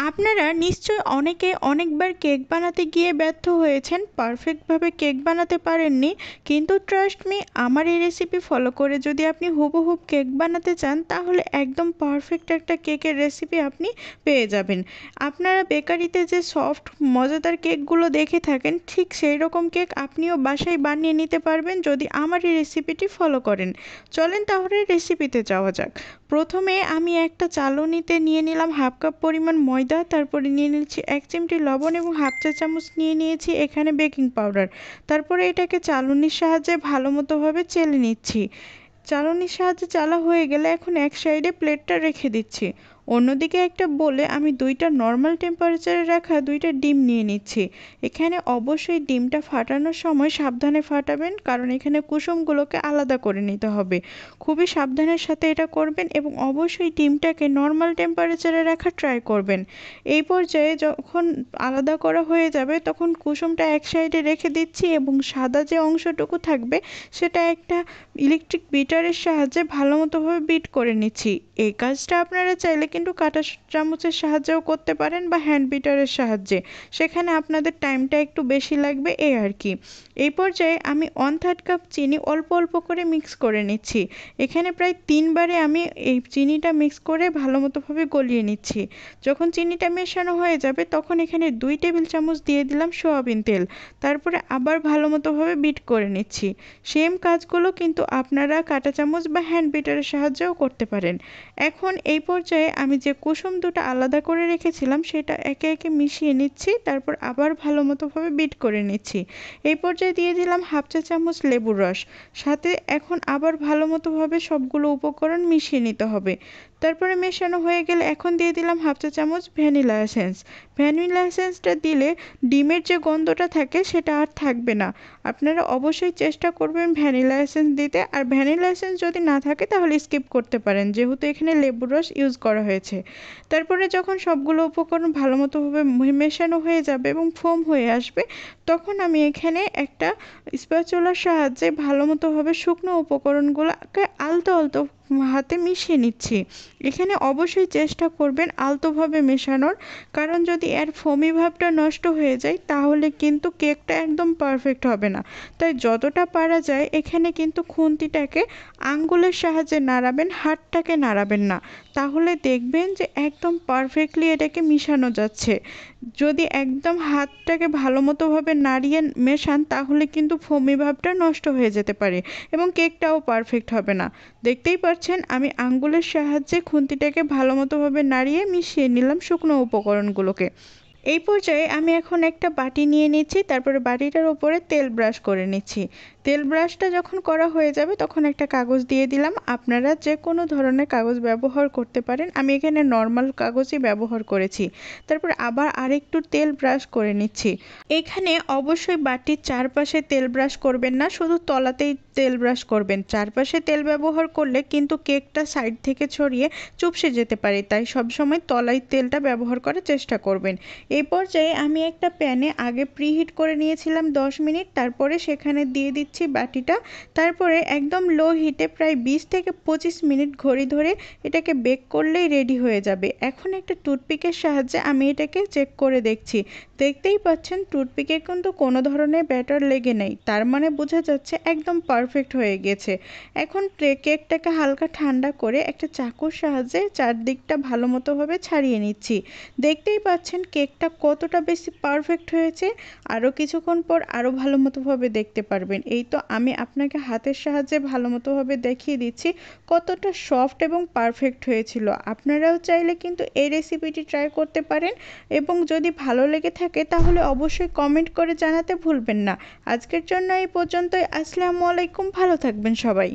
আপনারা নিশ্চয়ই অনেকে অনেকবার কেক বানাতে গিয়ে ব্যর্থ হয়েছেন, পারফেক্টভাবে কেক বানাতে পারেননি। কিন্তু ট্রাস্ট মি, আমার এই রেসিপি ফলো করে যদি আপনি হুবহুব কেক বানাতে চান তাহলে একদম পারফেক্ট একটা কেকের রেসিপি আপনি পেয়ে যাবেন। আপনারা বেকারিতে যে সফট মজাদার কেকগুলো দেখে থাকেন, ঠিক সেই রকম কেক আপনিও বাসায় বানিয়ে নিতে পারবেন যদি আমার এই রেসিপিটি ফলো করেন। চলেন তাহলে রেসিপিতে যাওয়া যাক। প্রথমে আমি একটা চালনিতে নিয়ে নিলাম হাফ কাপ পরিমাণ ময়দা, তারপরে নিয়ে নিচ্ছি 1 চিমটি লবণ এবং হাফ চা চামচ নিয়ে নিয়েছি এখানে বেকিং পাউডার। তারপরে এটাকে চালনির সাহায্যে ভালো মতোভাবে চেলে নিচ্ছি। চালনির সাহায্যে চালা হয়ে গেলে এখন এক সাইডে প্লেটটা রেখে দিচ্ছি। অন্যদিকে একটা বলে আমি 2টা নর্মাল টেম্পারেচারে রাখা 2টা ডিম নিয়ে নিচ্ছি। এখানে অবশ্যই ডিমটা ফাটানোর সময় সাবধানে ফাটাবেন, কারণ এখানে কুসুমগুলোকে আলাদা করে নিতে হবে। খুবই সাবধানের সাথে এটা করবেন এবং অবশ্যই ডিমটাকে নর্মাল টেম্পারেচারে রাখার ট্রাই করবেন। এই পর্যায়ে যখন আলাদা করা হয়ে যাবে তখন কুসুমটা এক সাইডে রেখে দিচ্ছি এবং সাদা যে অংশটুকু থাকবে সেটা একটা ইলেকট্রিক বিটারের সাহায্যে ভালো মতোভাবে বিট করে নিচ্ছি। এই কাজটা আপনারা চাইলে কিন্তু কাঁটা চামচের সাহায্যেও করতে পারেন বা হ্যান্ড বিটারের সাহায্যে, সেখানে আপনাদের টাইমটা একটু বেশি লাগবে এই আর কি। এই পর্যায়ে আমি 1/3 কাপ চিনি অল্প অল্প করে মিক্স করে নিচ্ছি। এখানে প্রায় 3বারে আমি এই চিনিটা মিক্স করে ভালো মতোভাবে গলিয়ে নিচ্ছি। যখন চিনিটা মেশানো হয়ে যাবে তখন এখানে 2 টেবিল চামচ দিয়ে দিলাম সয়াবিন তেল। তারপরে আবার ভালো মতোভাবে বিট করে নিচ্ছি। সেম কাজগুলো কিন্তু আপনারা কাঁটা চামচ বা হ্যান্ড বিটারের সাহায্যেও করতে পারেন। এখন এই পর্যায়ে আমি যে কুসুম দুটো আলাদা করে রেখেছিলাম সেটা একে একে মিশিয়ে নিচ্ছি, তারপর আবার ভালো মতোভাবে বিট করে নিচ্ছি। এই পর্যায়ে দিয়ে দিলাম হাফ চা চামচ লেবুর রস, সাথে এখন আবার ভালো মতোভাবে সবগুলো উপকরণ মিশিয়ে নিতে হবে। তারপরে মেশানো হয়ে গেলে এখন দিয়ে দিলাম হাফ চা চামচ ভ্যানিলা এসেন্স। ভ্যানিলা এসেন্সটা দিলে ডিমের যে গন্ধটা থাকে সেটা আর থাকবে না। আপনারা অবশ্যই চেষ্টা করবেন ভ্যানিলা এসেন্স দিতে, আর ভ্যানিলা এসেন্স যদি না থাকে তাহলে স্কিপ করতে পারেন, যেহেতু এখানে লেবুর রস ইউজ করা হয়েছে। তারপরে যখন সবগুলো উপকরণ ভালো মতোভাবে মেশানো হয়ে যাবে এবং ফোম হয়ে আসবে তখন আমি এখানে একটা স্প্যাচুলার সাহায্যে ভালো মতোভাবে শুকনো উপকরণগুলোকে আলতো আলতো হাতে মিশিয়ে নিচ্ছি। এখানে অবশ্যই চেষ্টা করবেন আলতোভাবে মেশানোর, কারণ যদি এর ফোমি ভাবটা নষ্ট হয়ে যায় তাহলে কিন্তু কেকটা একদম পারফেক্ট হবে না। তাই যতটা পারা যায় এখানে কিন্তু খুন্তিটাকে আঙ্গুলের সাহায্যে নাড়াবেন, হাতটাকে নাড়াবেন না। তাহলে দেখবেন যে একদম পারফেক্টলি এটাকে মিশানো যাচ্ছে। যদি একদম হাতটাকে ভালো মতোভাবে নাড়িয়ে মেশান তাহলে কিন্তু ফোমি ভাবটা নষ্ট হয়ে যেতে পারে এবং কেকটাও পারফেক্ট হবে না। দেখতেই পাচ্ছেন আমি আঙ্গুলের সাহায্যে খুন্তিটাকে ভালো মতোভাবে নাড়িয়ে মিশিয়ে নিলাম শুকনো উপকরণগুলোকে। এই পর্যায়ে আমি এখন একটা বাটি নিয়ে নিচ্ছি, তারপরে বাটিটার উপরে তেল ব্রাশ করে নিচ্ছি। তেল ব্রাশটা যখন করা হয়ে যাবে তখন একটা কাগজ দিয়ে দিলাম। আপনারা যে কোনো ধরনের কাগজ ব্যবহার করতে পারেন, আমি এখানে নর্মাল কাগজই ব্যবহার করেছি। তারপর আবার আরেকটু তেল ব্রাশ করে নিচ্ছি। এখানে অবশ্যই বাটির চারপাশে তেল ব্রাশ করবেন না, শুধু তলাতেই তেল ব্রাশ করবেন। চারপাশে তেল ব্যবহার করলে কিন্তু কেকটা সাইড থেকে ছড়িয়ে চুপসে যেতে পারে, তাই সবসময় তলায় তেলটা ব্যবহার করার চেষ্টা করবেন। এই পর্যায়ে আমি একটা প্যানে আগে প্রিহিট করে নিয়েছিলাম 10 মিনিট, তারপরে সেখানে দিয়ে দিচ্ছি বাটিটা। তারপরে একদম লো হিটে প্রায় 20 থেকে 25 মিনিট ঘড়ি ধরে এটাকে বেক করলেই রেডি হয়ে যাবে। এখন একটা টুথপিকের সাহায্যে আমি এটাকে চেক করে দেখছি। দেখতেই পাচ্ছেন টুথপিকে কিন্তু কোনো ধরনের ব্যাটার লেগে নেই, তার মানে বোঝা যাচ্ছে একদম পারফেক্ট হয়ে গেছে। এখন কেকটাকে হালকা ঠান্ডা করে একটা চাকুর সাহায্যে চারদিকটা ভালো মতোভাবে ছাড়িয়ে নিচ্ছি। দেখতেই পাচ্ছেন কেকটা কতটা বেশি পারফেক্ট হয়েছে। আরও কিছুক্ষণ পর আরও ভালো মতোভাবে দেখতে পারবেন। এই তো আমি আপনাকে হাতের সাহায্যে ভালো মতোভাবে দেখিয়ে দিচ্ছি কতটা সফট এবং পারফেক্ট হয়েছিল। আপনারাও চাইলে কিন্তু এই রেসিপিটি ট্রাই করতে পারেন এবং যদি ভালো লেগে থাকে তাহলে অবশ্যই কমেন্ট করে জানাতে ভুলবেন না। আজকের জন্য এই পর্যন্তই। আসসালামু আলাইকুম, ভালো থাকবেন সবাই।